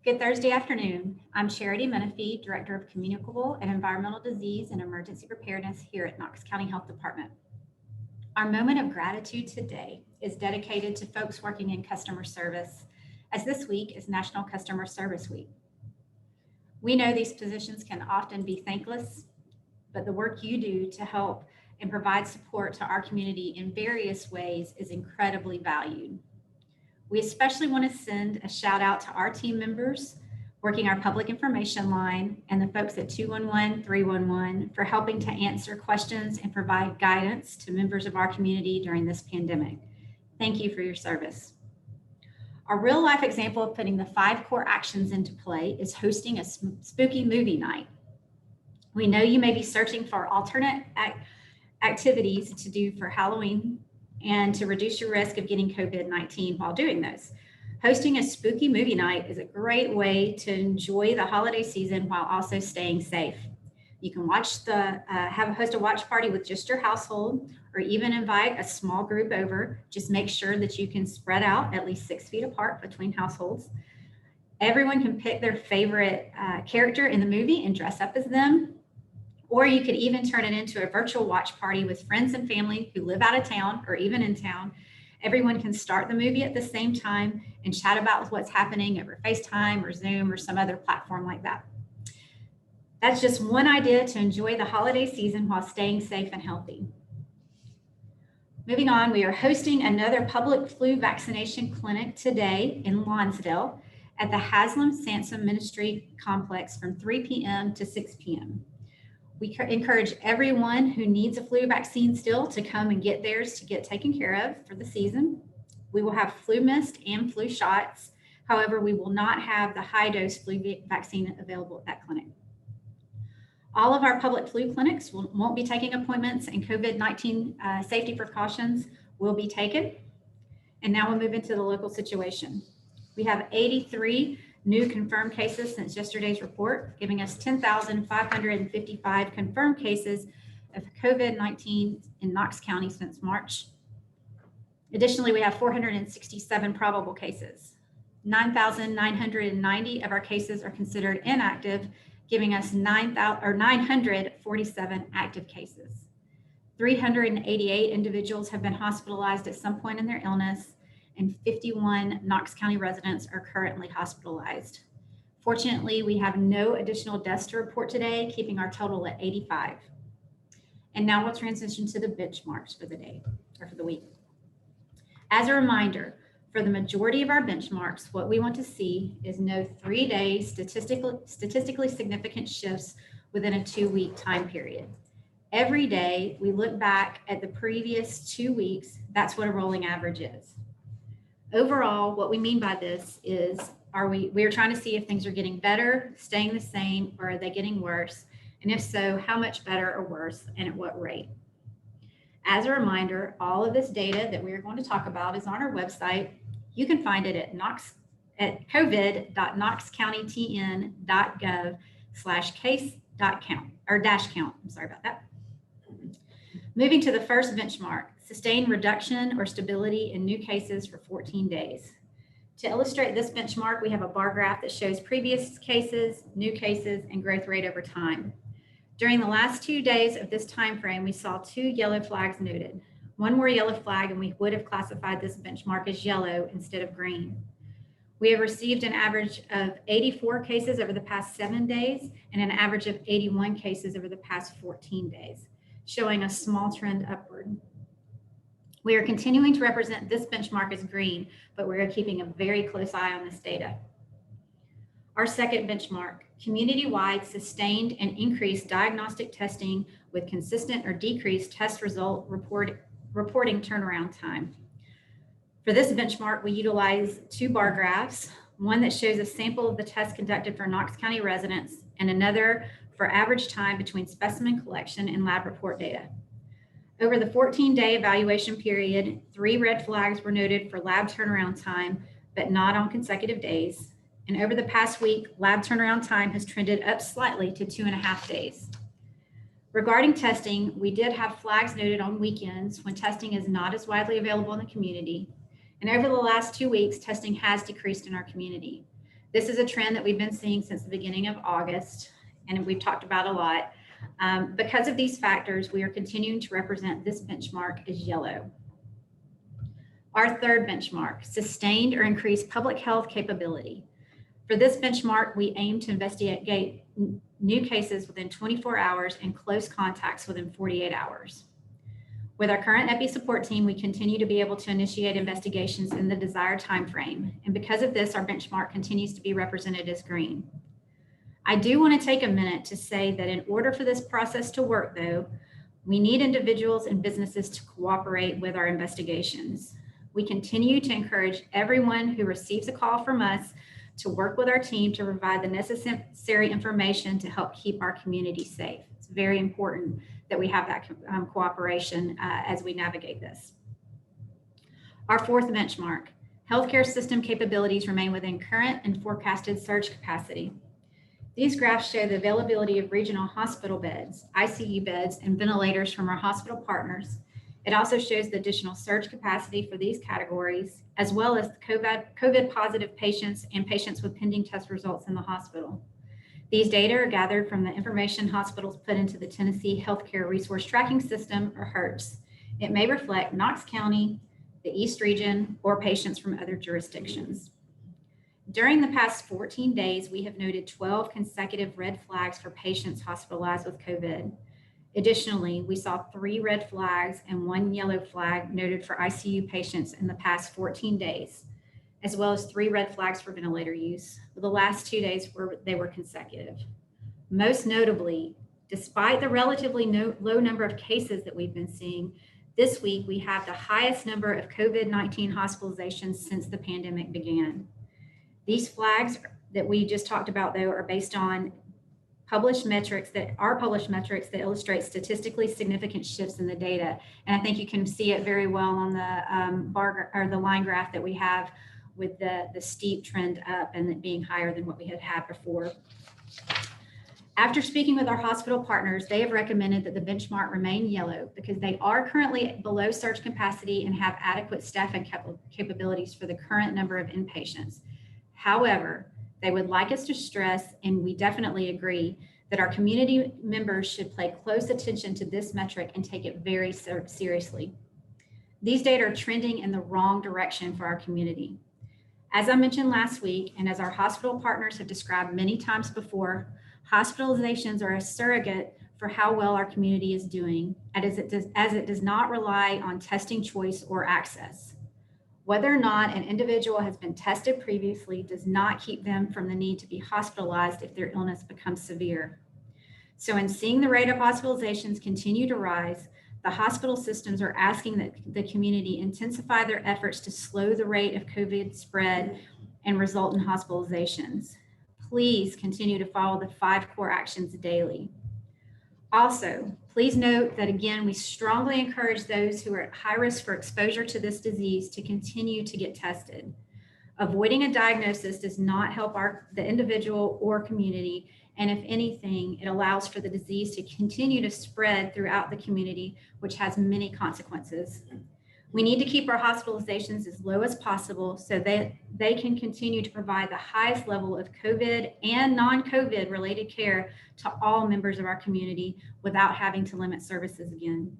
Good Thursday afternoon. I'm Charity Menifee, Director of Communicable and Environmental Disease and Emergency Preparedness here at Knox County Health Department. Our moment of gratitude today is dedicated to folks working in customer service, as this week is National Customer Service Week. We know these positions can often be thankless, but the work you do to help and provide support to our community in various ways is incredibly valued. We especially want to send a shout out to our team members working our public information line and the folks at 211-311 for helping to answer questions and provide guidance to members of our community during this pandemic. Thank you for your service. Our real life example of putting the 5 core actions into play is hosting a spooky movie night. We know you may be searching for alternate activities to do for Halloween and to reduce your risk of getting COVID-19 while doing those. Hosting a spooky movie night is a great way to enjoy the holiday season while also staying safe. You can host a watch party with just your household, or even invite a small group over. Just make sure that you can spread out at least 6 feet apart between households. Everyone can pick their favorite character in the movie and dress up as them. Or you could even turn it into a virtual watch party with friends and family who live out of town or even in town. Everyone can start the movie at the same time and chat about what's happening over FaceTime or Zoom or some other platform like that. That's just one idea to enjoy the holiday season while staying safe and healthy. Moving on, we are hosting another public flu vaccination clinic today in Lonsdale at the Haslam Sansom Ministry Complex from 3 p.m. to 6 p.m. We encourage everyone who needs a flu vaccine still to come and get theirs to get taken care of for the season. We will have flu mist and flu shots. However, we will not have the high dose flu vaccine available at that clinic. All of our public flu clinics won't be taking appointments, and COVID-19 safety precautions will be taken. And now we'll move into the local situation. We have 83 new confirmed cases since yesterday's report, giving us 10,555 confirmed cases of COVID-19 in Knox County since March. Additionally, we have 467 probable cases. 9,990 of our cases are considered inactive, giving us 947 active cases. 388 individuals have been hospitalized at some point in their illness, and 51 Knox County residents are currently hospitalized. Fortunately, we have no additional deaths to report today, keeping our total at 85. And now we'll transition to the benchmarks for the day, or for the week. As a reminder, for the majority of our benchmarks, what we want to see is no 3-day statistically significant shifts within a 2-week time period. Every day, we look back at the previous 2 weeks. That's what a rolling average is. Overall, what we mean by this is, we are trying to see if things are getting better, staying the same, or are they getting worse? And if so, how much better or worse, and at what rate? As a reminder, all of this data that we are going to talk about is on our website. You can find it at covid.knoxcountytn.gov/case.count or -count. I'm sorry about that. Moving to the first benchmark, sustained reduction or stability in new cases for 14 days. To illustrate this benchmark, we have a bar graph that shows previous cases, new cases, and growth rate over time. During the last 2 days of this time frame, we saw 2 yellow flags noted. One more yellow flag, and we would have classified this benchmark as yellow instead of green. We have received an average of 84 cases over the past 7 days and an average of 81 cases over the past 14 days, showing a small trend upward. We are continuing to represent this benchmark as green, but we are keeping a very close eye on this data. Our second benchmark, community-wide sustained and increased diagnostic testing with consistent or decreased test result reporting turnaround time. For this benchmark, we utilize 2 bar graphs, one that shows a sample of the tests conducted for Knox County residents and another for average time between specimen collection and lab report data. Over the 14-day evaluation period, 3 red flags were noted for lab turnaround time, but not on consecutive days. And over the past week, lab turnaround time has trended up slightly to 2.5 days. Regarding testing, we did have flags noted on weekends when testing is not as widely available in the community. And over the last 2 weeks, testing has decreased in our community. This is a trend that we've been seeing since the beginning of August, and we've talked about a lot. Because of these factors, we are continuing to represent this benchmark as yellow. Our third benchmark, sustained or increased public health capability. For this benchmark, we aim to investigate new cases within 24 hours and close contacts within 48 hours. With our current EPI support team, we continue to be able to initiate investigations in the desired timeframe. And because of this, our benchmark continues to be represented as green. I do want to take a minute to say that in order for this process to work, though, we need individuals and businesses to cooperate with our investigations. We continue to encourage everyone who receives a call from us to work with our team to provide the necessary information to help keep our community safe. It's very important that we have that cooperation as we navigate this. Our fourth benchmark, healthcare system capabilities remain within current and forecasted surge capacity. These graphs show the availability of regional hospital beds, ICU beds, and ventilators from our hospital partners. It also shows the additional surge capacity for these categories, as well as the COVID positive patients and patients with pending test results in the hospital. These data are gathered from the information hospitals put into the Tennessee Healthcare Resource Tracking System, or HERTS. It may reflect Knox County, the East Region, or patients from other jurisdictions. During the past 14 days, we have noted 12 consecutive red flags for patients hospitalized with COVID. Additionally, we saw 3 red flags and 1 yellow flag noted for ICU patients in the past 14 days, as well as 3 red flags for ventilator use. The last 2 days they were consecutive. Most notably, despite the relatively low number of cases that we've been seeing, this week we have the highest number of COVID-19 hospitalizations since the pandemic began. These flags that we just talked about, though, are based on published metrics that illustrate statistically significant shifts in the data. And I think you can see it very well on the bar or the line graph that we have with the steep trend up and it being higher than what we had had before. After speaking with our hospital partners, they have recommended that the benchmark remain yellow because they are currently below surge capacity and have adequate staffing capabilities for the current number of inpatients. However, they would like us to stress, and we definitely agree, that our community members should pay close attention to this metric and take it very seriously. These data are trending in the wrong direction for our community. As I mentioned last week, and as our hospital partners have described many times before, hospitalizations are a surrogate for how well our community is doing, as it does not rely on testing choice or access. Whether or not an individual has been tested previously does not keep them from the need to be hospitalized if their illness becomes severe. So in seeing the rate of hospitalizations continue to rise, the hospital systems are asking that the community intensify their efforts to slow the rate of COVID spread and result in hospitalizations. Please continue to follow the 5 core actions daily. Also, please note that again, we strongly encourage those who are at high risk for exposure to this disease to continue to get tested. Avoiding a diagnosis does not help the individual or community, and if anything, it allows for the disease to continue to spread throughout the community, which has many consequences. We need to keep our hospitalizations as low as possible so that they can continue to provide the highest level of COVID and non-COVID related care to all members of our community without having to limit services again.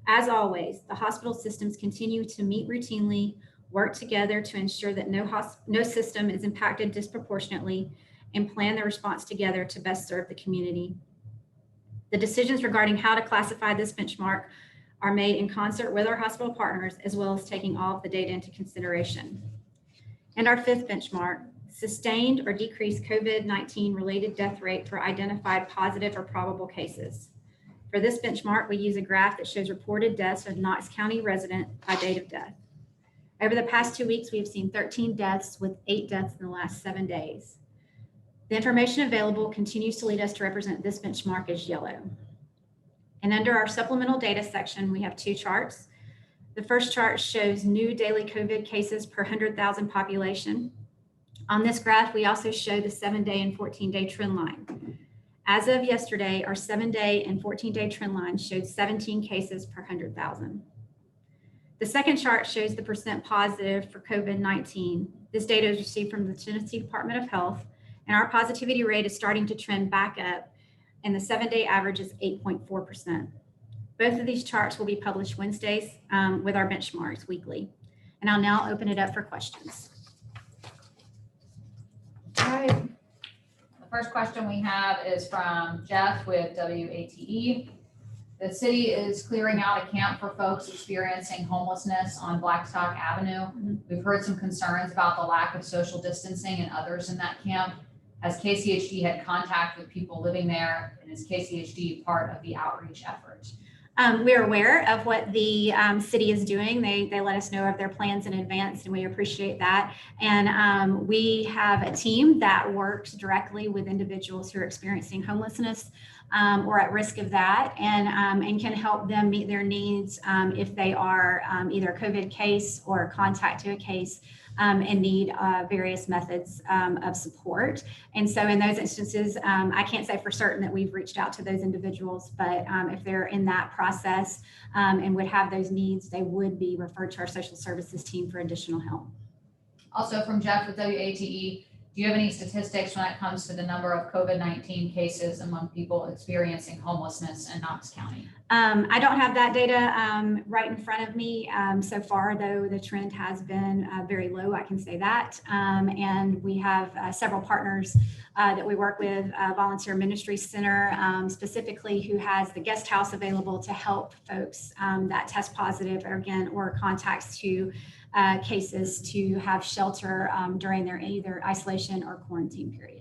As always, the hospital systems continue to meet routinely, work together to ensure that no system is impacted disproportionately, and plan their response together to best serve the community. The decisions regarding how to classify this benchmark are made in concert with our hospital partners, as well as taking all of the data into consideration. And our 5th benchmark, sustained or decreased COVID-19 related death rate for identified positive or probable cases. For this benchmark, we use a graph that shows reported deaths of Knox County resident by date of death. Over the past 2 weeks, we have seen 13 deaths with 8 deaths in the last 7 days. The information available continues to lead us to represent this benchmark as yellow. And under our supplemental data section, we have 2 charts. The first chart shows new daily COVID cases per 100,000 population. On this graph, we also show the 7-day and 14-day trend line. As of yesterday, our 7-day and 14-day trend line showed 17 cases per 100,000. The second chart shows the percent positive for COVID-19. This data is received from the Tennessee Department of Health, and our positivity rate is starting to trend back up, and the 7-day average is 8.4%. Both of these charts will be published Wednesdays with our benchmarks weekly. And I'll now open it up for questions. All right. The first question we have is from Jeff with WATE. The city is clearing out a camp for folks experiencing homelessness on Blackstock Avenue. We've heard some concerns about the lack of social distancing and others in that camp. Has KCHD had contact with people living there, and is KCHD part of the outreach effort? We're aware of what the city is doing. They let us know of their plans in advance, and we appreciate that. And we have a team that works directly with individuals who are experiencing homelessness or at risk of that, and can help them meet their needs if they are either a COVID case or contact to a case and need various methods of support. And so in those instances, I can't say for certain that we've reached out to those individuals, but if they're in that process and would have those needs, they would be referred to our social services team for additional help. Also from Jeff with WATE, do you have any statistics when it comes to the number of COVID-19 cases among people experiencing homelessness in Knox County? I don't have that data right in front of me. So far, though, the trend has been very low, I can say that. And we have several partners that we work with, Volunteer Ministry Center specifically, who has the guest house available to help folks that test positive or contacts to cases to have shelter during their either isolation or quarantine period.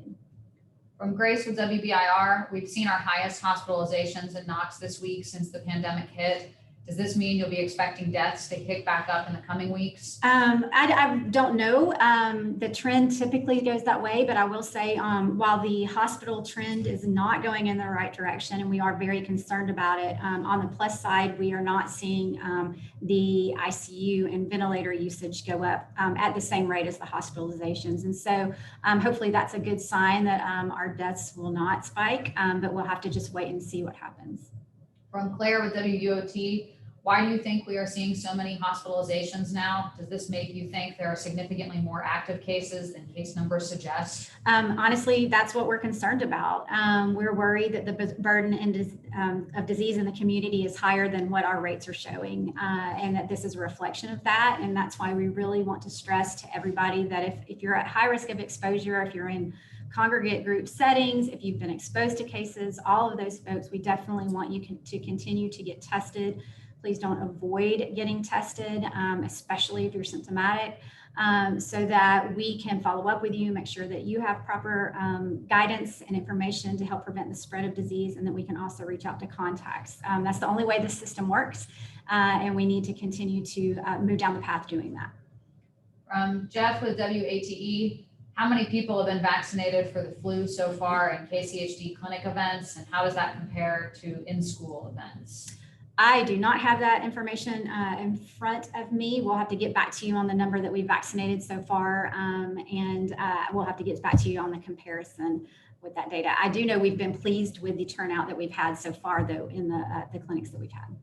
From Grace with WBIR, we've seen our highest hospitalizations in Knox this week since the pandemic hit. Does this mean you'll be expecting deaths to kick back up in the coming weeks? I don't know. The trend typically goes that way, but I will say while the hospital trend is not going in the right direction and we are very concerned about it, on the plus side, we are not seeing the ICU and ventilator usage go up at the same rate as the hospitalizations. And so hopefully that's a good sign that our deaths will not spike, but we'll have to just wait and see what happens. From Claire with WUOT, why do you think we are seeing so many hospitalizations now? Does this make you think there are significantly more active cases than case numbers suggest? Honestly, that's what we're concerned about. We're worried that the burden of disease in the community is higher than what our rates are showing, and that this is a reflection of that. And that's why we really want to stress to everybody that if you're at high risk of exposure, if you're in congregate group settings, if you've been exposed to cases, all of those folks, we definitely want you to continue to get tested. Please don't avoid getting tested, especially if you're symptomatic, so that we can follow up with you, make sure that you have proper guidance and information to help prevent the spread of disease, and that we can also reach out to contacts. That's the only way the system works, and we need to continue to move down the path doing that. Jeff with WATE, how many people have been vaccinated for the flu so far in KCHD clinic events, and how does that compare to in-school events? I do not have that information in front of me. We'll have to get back to you on the number that we vaccinated so far, and we'll have to get back to you on the comparison with that data. I do know we've been pleased with the turnout that we've had so far, though, in the clinics that we've had.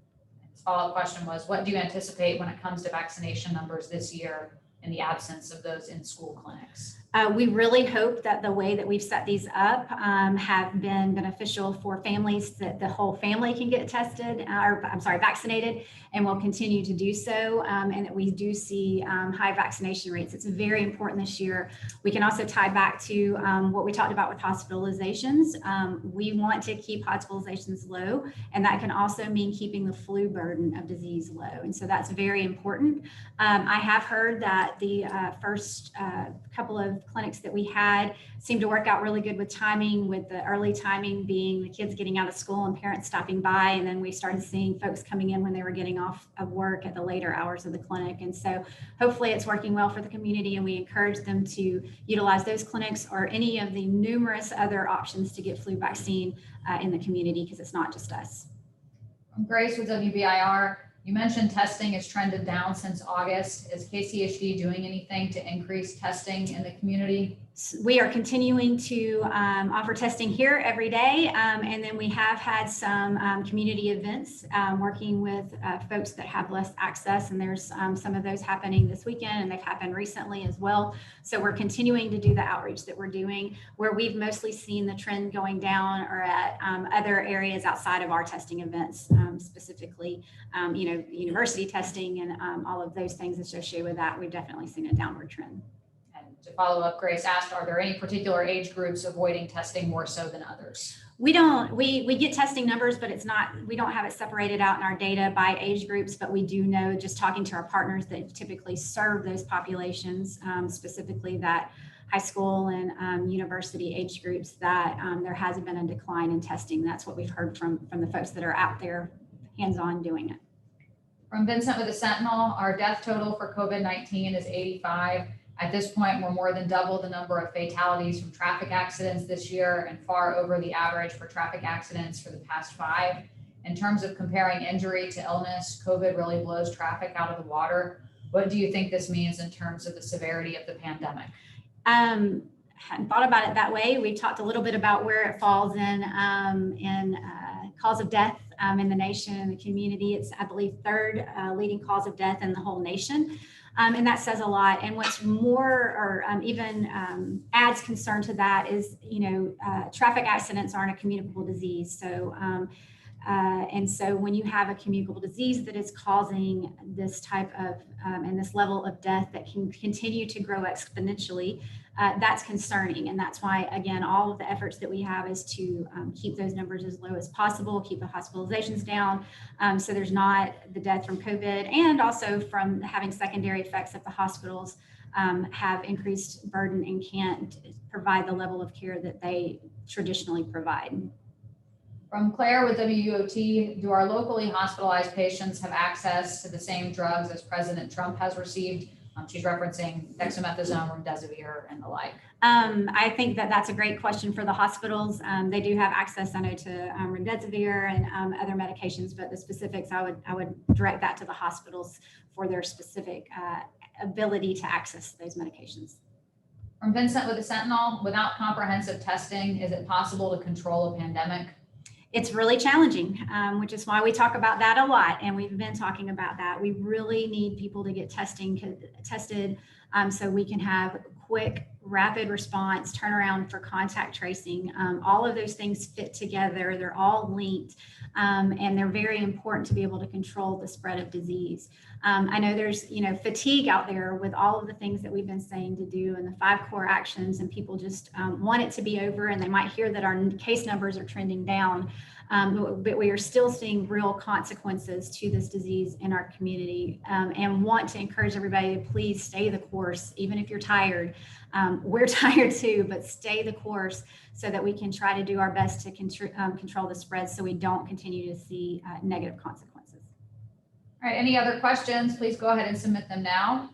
His follow-up question was, what do you anticipate when it comes to vaccination numbers this year in the absence of those in-school clinics? We really hope that the way that we've set these up have been beneficial for families, that the whole family can get vaccinated, and will continue to do so, and that we do see high vaccination rates. It's very important this year. We can also tie back to what we talked about with hospitalizations. We want to keep hospitalizations low, and that can also mean keeping the flu burden of disease low. And so that's very important. I have heard that the first couple of clinics that we had seemed to work out really good with timing, with the early timing being the kids getting out of school and parents stopping by. And then we started seeing folks coming in when they were getting off of work at the later hours of the clinic. And so hopefully it's working well for the community, and we encourage them to utilize those clinics or any of the numerous other options to get flu vaccine in the community, because it's not just us. Grace with WBIR, you mentioned testing has trended down since August. Is KCHD doing anything to increase testing in the community? We are continuing to offer testing here every day. And then we have had some community events working with folks that have less access. And there's some of those happening this weekend, and they've happened recently as well. So we're continuing to do the outreach that we're doing. Where we've mostly seen the trend going down or at other areas outside of our testing events, specifically, university testing and all of those things associated with that. We've definitely seen a downward trend. To follow up, Grace asked, are there any particular age groups avoiding testing more so than others? We don't. We get testing numbers, but we don't have it separated out in our data by age groups, but we do know, just talking to our partners that typically serve those populations, specifically that high school and university age groups, that there has been a decline in testing. That's what we've heard from the folks that are out there hands-on doing it. From Vincent with the Sentinel, our death total for COVID-19 is 85. At this point, we're more than double the number of fatalities from traffic accidents this year and far over the average for traffic accidents for the past 5. In terms of comparing injury to illness, COVID really blows traffic out of the water. What do you think this means in terms of the severity of the pandemic? Hadn't thought about it that way. We talked a little bit about where it falls in cause of death in the nation and the community. It's, I believe, third leading cause of death in the whole nation. And that says a lot. And what's more, or even adds concern to that is, traffic accidents aren't a communicable disease. So, and so when you have a communicable disease that is causing this type of, and this level of death that can continue to grow exponentially, that's concerning. And that's why, again, all of the efforts that we have is to keep those numbers as low as possible, keep the hospitalizations down, so there's not the death from COVID, and also from having secondary effects if the hospitals have increased burden and can't provide the level of care that they traditionally provide. From Claire with WUOT, do our locally hospitalized patients have access to the same drugs as President Trump has received? She's referencing dexamethasone, remdesivir, and the like. I think that's a great question for the hospitals. They do have access, I know, to remdesivir and other medications, but the specifics, I would direct that to the hospitals for their specific ability to access those medications. From Vincent with the Sentinel, without comprehensive testing, is it possible to control a pandemic? It's really challenging, which is why we talk about that a lot. And we've been talking about that. We really need people to get tested so we can have quick, rapid response, turnaround for contact tracing. All of those things fit together. They're all linked, and they're very important to be able to control the spread of disease. I know there's, fatigue out there with all of the things that we've been saying to do and the 5 core actions, and people just want it to be over, and they might hear that our case numbers are trending down, but we are still seeing real consequences to this disease in our community, and want to encourage everybody to please stay the course, even if you're tired. We're tired too, but stay the course so that we can try to do our best to control the spread so we don't continue to see negative consequences. All right, any other questions? Please go ahead and submit them now.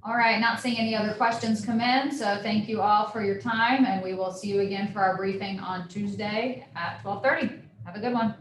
All right, not seeing any other questions come in, so thank you all for your time, and we will see you again for our briefing on Tuesday at 12:30. Have a good one.